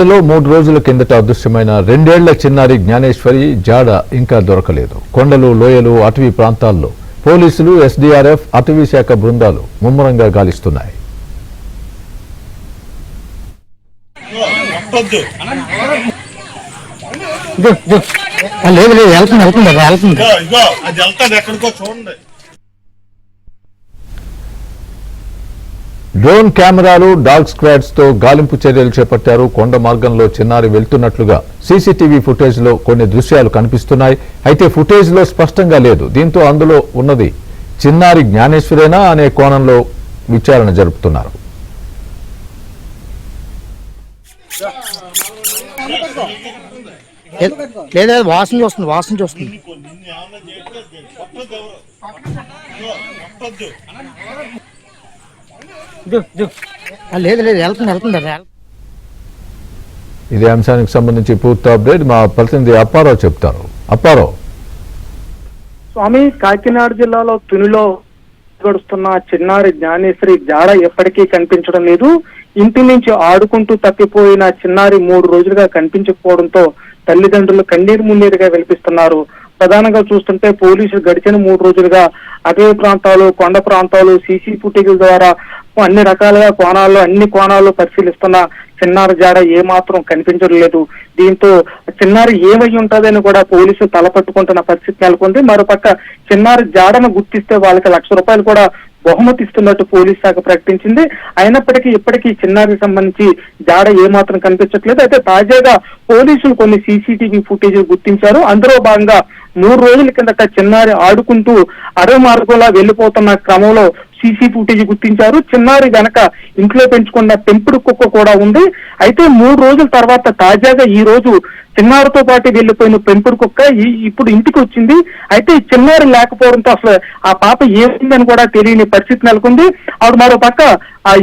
3 రోజుల కిందట అదృశ్యమైన 2 ఏళ్ల చిన్నారి జ్ఞానేశ్వరి జాడ ఇంకా దొరకలేదు. కొండలు, లోయలు, అటవీ ప్రాంతాల్లో పోలీసులు, ఎస్డీఆర్ఎఫ్, అటవీ శాఖ బృందాలు ముమ్మరంగా గాలిస్తున్నాయి. డ్రోన్ కెమెరాలు, డాగ్ స్క్వాడ్స్ తో గాలింపు చర్యలు చేపట్టారు. కొండ మార్గంలో చిన్నారి వెళ్తున్నట్లుగా సీసీటీవీ ఫుటేజ్ లో కొన్ని దృశ్యాలు కనిపిస్తున్నాయి. అయితే ఫుటేజ్ లో స్పష్టంగా లేదు. దీంతో అందులో ఉన్నది చిన్నారి జ్ఞానేశ్వరేనా అనే కోణంలో విచారణ జరుపుతున్నారు. లేదా వాసన చూస్తుంది లేదు వెళ్తుంది. ఇదే అంశానికి సంబంధించి పూర్తి అప్డేట్ మా ప్రతినిధి అప్పారావు చెప్తారు. అప్పారావు. స్వామి, కాకినాడ జిల్లాలో తునిలో గడుస్తున్న చిన్నారి జ్ఞానేశ్వరి జాడ ఎప్పటికీ కనిపించడం లేదు. ఇంటి నుంచి ఆడుకుంటూ తప్పిపోయిన చిన్నారి 3 రోజులుగా కనిపించకపోవడంతో తల్లిదండ్రులు కన్నీరు మున్నీరుగా వెలిపిస్తున్నారు. ప్రధానంగా చూస్తుంటే పోలీసులు గడిచిన 3 రోజులుగా అటవీ ప్రాంతాలు, కొండ ప్రాంతాలు, సీసీ ఫుటేజీల ద్వారా అన్ని రకాలుగా అన్ని కోణాల్లో పరిశీలిస్తున్న చిన్నారి జాడ ఏమాత్రం కనిపించడం లేదు. దీంతో చిన్నారి ఏమై ఉంటుందని కూడా పోలీసులు తలపట్టుకుంటున్న పరిస్థితి నెలకొంది. మరోపక్క చిన్నారి జాడను గుర్తిస్తే వాళ్ళకి ₹1,00,000 కూడా బహుమతి ఇస్తున్నట్టు పోలీస్ శాఖ ప్రకటించింది. అయినప్పటికీ ఇప్పటికీ చిన్నారికి సంబంధించి జాడ ఏమాత్రం కనిపించట్లేదు. అయితే తాజాగా పోలీసులు కొన్ని సీసీటీవీ ఫుటేజీలు గుర్తించారు. అందులో భాగంగా 3 రోజుల కిందట చిన్నారి ఆడుకుంటూ అడవి మార్గంలో వెళ్లిపోతున్న క్రమంలో సీసీ ఫుటేజ్ గుర్తించారు. చిన్నారి వెనక ఇంట్లో పెంచుకున్న పెంపుడు కుక్క కూడా ఉంది. అయితే 3 రోజుల తర్వాత తాజాగా ఈ రోజు చిన్నారితో పాటు వెళ్లిపోయిన పెంపుడు కుక్క ఇప్పుడు ఇంటికి వచ్చింది. అయితే చిన్నారి లేకపోవడంతో అసలు ఆ పాప ఏమైందని కూడా తెలియని పరిస్థితి నెలకొంది. ఆవిడ మరో పక్క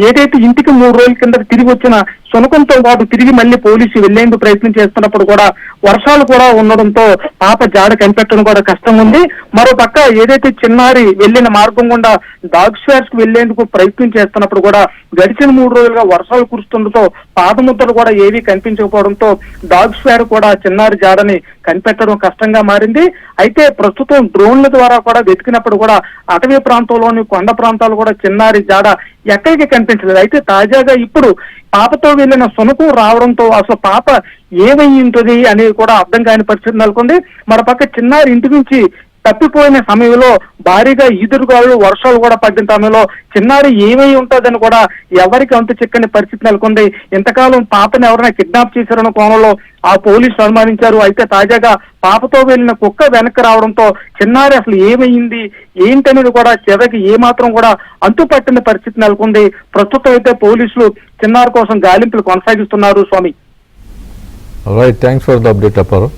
ఏదైతే ఇంటికి 3 రోజుల కింద తిరిగి వచ్చిన శునకంతో పాటు తిరిగి మళ్ళీ పోలీసు వెళ్లేందుకు ప్రయత్నం చేస్తున్నప్పుడు కూడా వర్షాలు కూడా ఉండడంతో పాప జాడ కనిపెట్టడం కూడా కష్టం ఉంది. మరో పక్క ఏదైతే చిన్నారి వెళ్లిన మార్గం గుండా డాగ్ స్క్వాడ్స్ కు వెళ్లేందుకు ప్రయత్నం చేస్తున్నప్పుడు కూడా గడిచిన 3 రోజులుగా వర్షాలు కురుస్తుండటంతో పాదముద్రలు కూడా ఏవీ కనిపించకపోవడంతో డాగ్ స్క్వాడ్ కూడా చిన్నారి జాడని కనిపెట్టడం కష్టంగా మారింది. అయితే ప్రస్తుతం డ్రోన్ల ద్వారా కూడా వెతికినప్పుడు కూడా అటవీ ప్రాంతంలోని కొండ ప్రాంతాలు కూడా చిన్నారి జాడ ఎక్కడికి కనిపించలేదు. అయితే తాజాగా ఇప్పుడు పాపతో వెళ్లిన శునకం రావడంతో అసలు పాప ఏమయ్యింటుంది అనేది కూడా అర్థం కాని పరిస్థితి నెలకొంది. మరోపక్క చిన్నారి ఇంటి నుంచి తప్పిపోయిన సమయంలో భారీగా ఈదురుగాలు, వర్షాలు కూడా పడిన సమయంలో చిన్నారి ఏమై ఉంటుందని కూడా ఎవరికి అంతు చిక్కని పరిస్థితి నెలకొంది. ఇంతకాలం పాపను ఎవరైనా కిడ్నాప్ చేశారన్న కోణంలో ఆ పోలీసులు అనుమానించారు. అయితే తాజాగా పాపతో వెళ్లిన కుక్క వెనక్కి రావడంతో చిన్నారి అసలు ఏమైంది ఏంటనేది కూడా చివరికి ఏమాత్రం కూడా అంతుపట్టిన పరిస్థితి నెలకొంది. ప్రస్తుతం అయితే పోలీసులు చిన్నారి కోసం గాలింపులు కొనసాగిస్తున్నారు. Swami, right, thanks for the update Apparao.